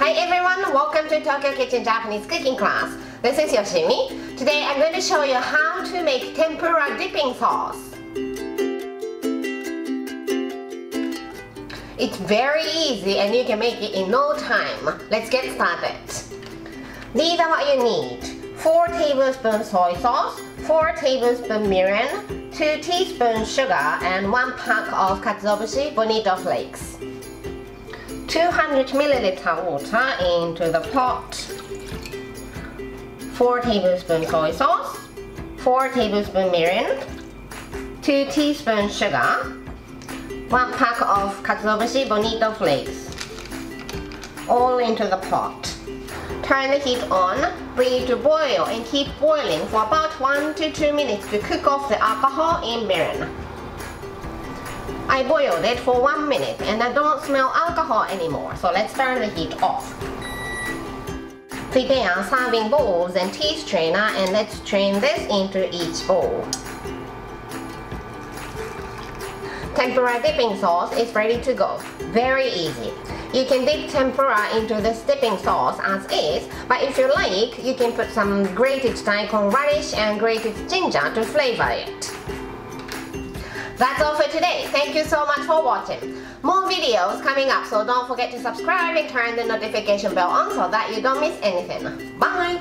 Hi everyone, welcome to Tokyo Kitchen Japanese cooking class. This is Yoshimi. Today I'm going to show you how to make tempura dipping sauce. It's very easy and you can make it in no time. Let's get started. These are what you need. 4 tablespoons soy sauce, 4 tablespoons mirin, 2 teaspoons sugar, and 1 pack of katsuobushi bonito flakes. 200 milliliter water into the pot. 4 tablespoons soy sauce, 4 tablespoons mirin, 2 teaspoons sugar, 1 pack of katsuobushi bonito flakes. All into the pot. Turn the heat on, bring it to boil and keep boiling for about 1 to 2 minutes to cook off the alcohol in mirin. I boiled it for 1 minute and I don't smell alcohol anymore, so let's turn the heat off. Prepare serving bowls and tea strainer and let's strain this into each bowl. Tempura dipping sauce is ready to go. Very easy. You can dip tempura into this dipping sauce as is, but if you like, you can put some grated daikon radish and grated ginger to flavor it. That's all for today. Thank you so much for watching. More videos coming up, so don't forget to subscribe and turn the notification bell on so that you don't miss anything. Bye!